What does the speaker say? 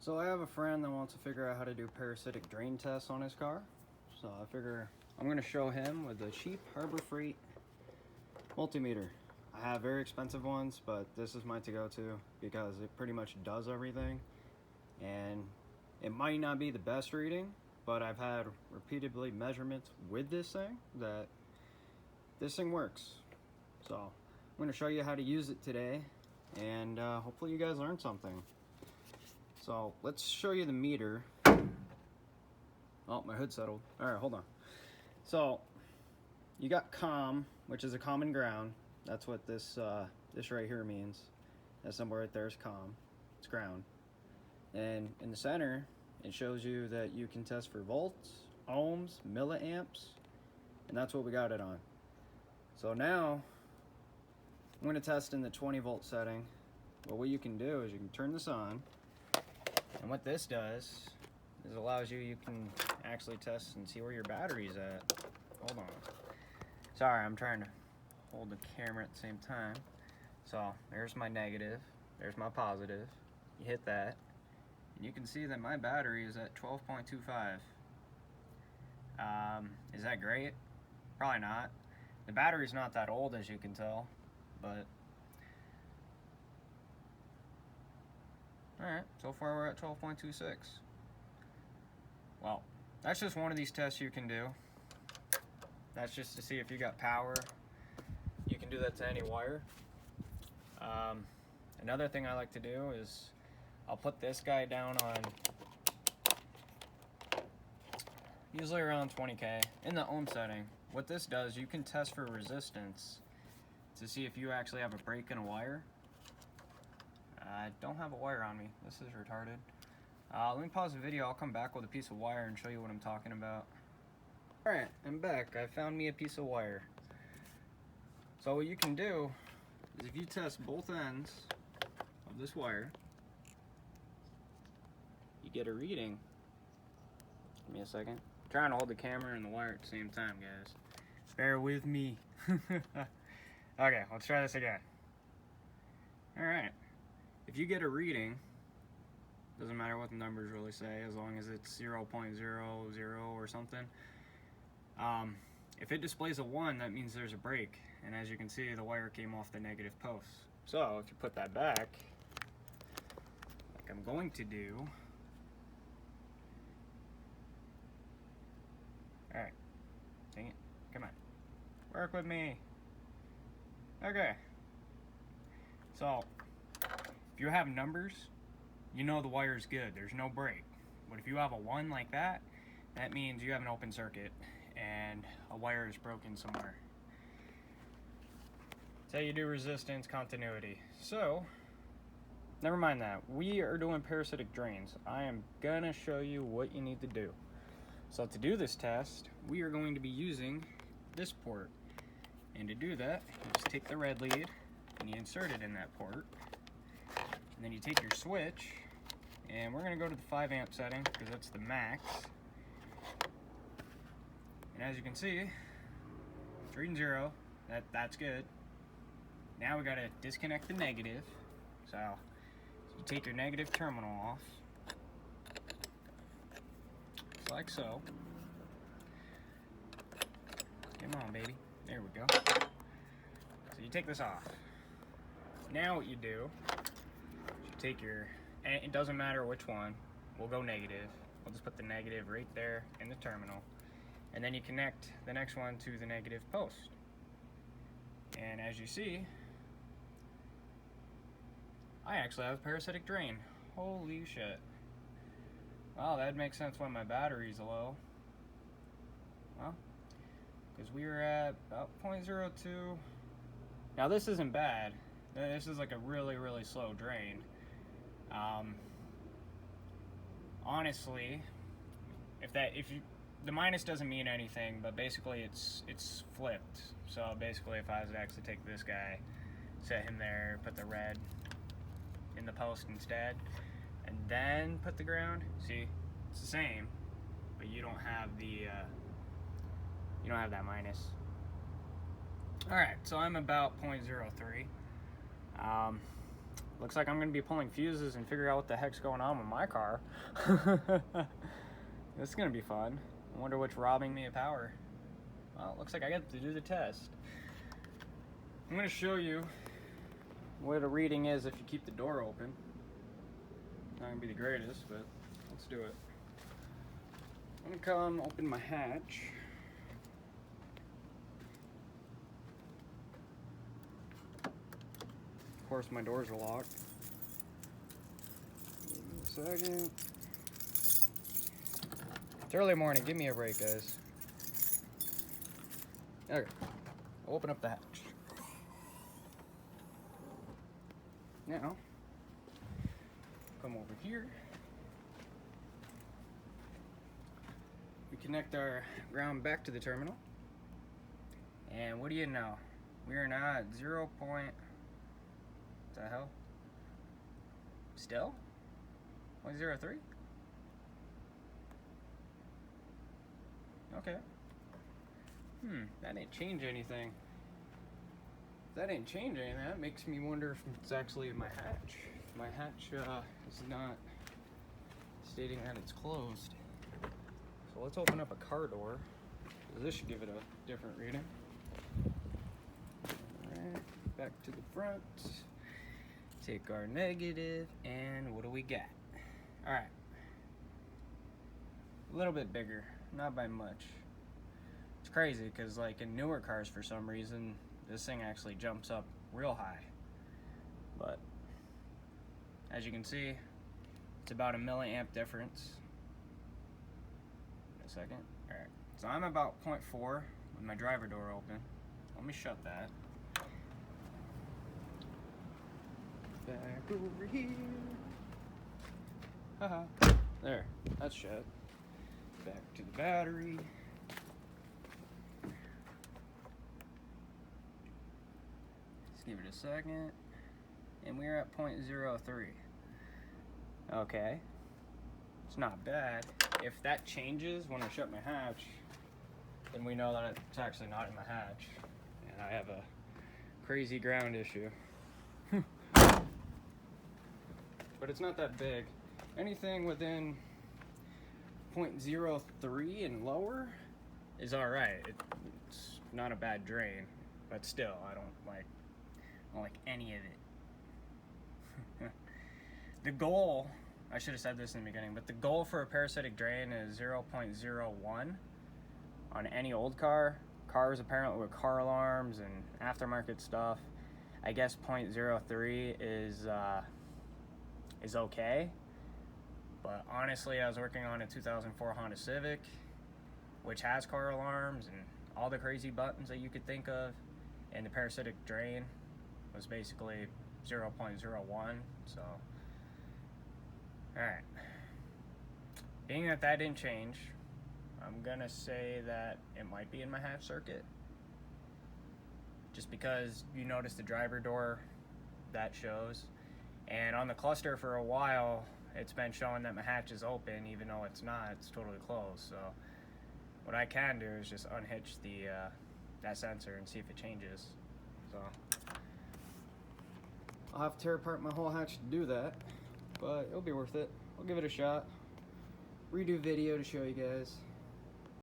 So I have a friend that wants to figure out how to do parasitic drain tests on his car. So I figure I'm going to show him with a cheap Harbor Freight multimeter. I have very expensive ones, but this is my to-go-to because it pretty much does everything. And it might not be the best reading, but I've had repeatedly measurements with this thing that this thing works. So I'm going to show you how to use it today, and hopefully you guys learned something. So let's show you the meter. Oh, my hood settled. All right, hold on. So you got COM, which is a common ground. That's what this right here means. That symbol right there is COM. It's ground. And in the center, it shows you that you can test for volts, ohms, milliamps, and that's what we got it on. So now I'm going to test in the 20 volt setting. But what you can do is you can turn this on. And what this does is allows you can actually test and see where your battery's at. Hold on. Sorry, I'm trying to hold the camera at the same time. So there's my negative, there's my positive. You hit that, and you can see that my battery is at 12.25. Is that great? Probably not. The battery's not that old, as you can tell, but alright, so far we're at 12.26. Well, that's just one of these tests you can do. That's just to see if you got power. You can do that to any wire. Another thing I like to do is I'll put this guy down on usually around 20K in the ohm setting. What this does, you can test for resistance to see if you actually have a break in a wire. I don't have a wire on me. This is retarded. Let me pause the video. I'll come back with a piece of wire and show you what I'm talking about. Alright, I'm back. I found me a piece of wire. So what you can do is if you test both ends of this wire, you get a reading. Give me a second. I'm trying to hold the camera and the wire at the same time, guys. Bear with me. Okay, let's try this again. Alright. If you get a reading, doesn't matter what the numbers really say, as long as it's 0.00 or something. If it displays a 1, that means there's a break. And as you can see, the wire came off the negative post. So if you put that back, like I'm going to do. Alright. Dang it. Come on. Work with me. Okay. So if you have numbers, you know the wire is good. There's no break. But if you have a 1 like that, that means you have an open circuit and a wire is broken somewhere. That's how you do resistance continuity. So, never mind that. We are doing parasitic drains. I am gonna show you what you need to do. So to do this test, we are going to be using this port. And to do that, you just take the red lead and you insert it in that port. And then you take your switch, and we're going to go to the 5 amp setting because that's the max. And as you can see, it's reading 0. That's good. Now we got to disconnect the negative. So you take your negative terminal off, just like so. Come on, baby. There we go. So you take this off. Now what you do, you take your, and it doesn't matter which one, we'll go negative. We'll just put the negative right there in the terminal. And then you connect the next one to the negative post. And as you see, I actually have a parasitic drain. Holy shit. Well, that makes sense when my battery's low. Well, because we were at about 0.02. Now this isn't bad. This is like a really, really slow drain. Honestly, the minus doesn't mean anything, but basically it's flipped. So basically, if I was to actually take this guy, set him there, put the red in the post instead, and then put the ground, see, it's the same, but you don't have the that minus. All right, so I'm about 0.03. Looks like I'm gonna be pulling fuses and figure out what the heck's going on with my car. This is gonna be fun. I wonder what's robbing me of power. Well, it looks like I get to do the test. I'm gonna show you what a reading is if you keep the door open. Not gonna be the greatest, but let's do it. I'm gonna come open my hatch. Of course, my doors are locked. Give me a second. It's early morning. Give me a break, guys. Okay. Open up the hatch. Now, come over here. We connect our ground back to the terminal. And what do you know? We are now at 0. What the hell? Still? 0.03? Okay. That didn't change anything. If that didn't change anything, that makes me wonder if it's actually my hatch. My hatch is not stating that it's closed. So let's open up a car door. This should give it a different reading. Alright, back to the front. Take our negative, and what do we got? Alright. A little bit bigger, not by much. It's crazy because like in newer cars for some reason this thing actually jumps up real high, but as you can see it's about a milliamp difference. Wait a second. Alright, so I'm about 0.4 with my driver door open. Let me shut that. Back over here. Haha. There, that's shut. Back to the battery. Let's give it a second. And we're at 0.03. Okay. It's not bad. If that changes when I shut my hatch, then we know that it's actually not in my hatch. And I have a crazy ground issue. But it's not that big. Anything within 0.03 and lower is alright. It's not a bad drain, but still, I don't like any of it. The goal, I should have said this in the beginning, but the goal for a parasitic drain is 0.01 on any old car. Cars apparently with car alarms and aftermarket stuff, I guess 0.03 is okay. But honestly, I was working on a 2004 Honda Civic, which has car alarms and all the crazy buttons that you could think of, and the parasitic drain was basically 0.01, so alright. Being that that didn't change, I'm gonna say that it might be in my hatch circuit, just because you notice the driver door, that shows, and on the cluster for a while it's been showing that my hatch is open even though it's not, it's totally closed. So what I can do is just unhitch the that sensor and see if it changes. So I'll have to tear apart my whole hatch to do that, but it'll be worth it. I'll give it a shot. Redo video to show you guys.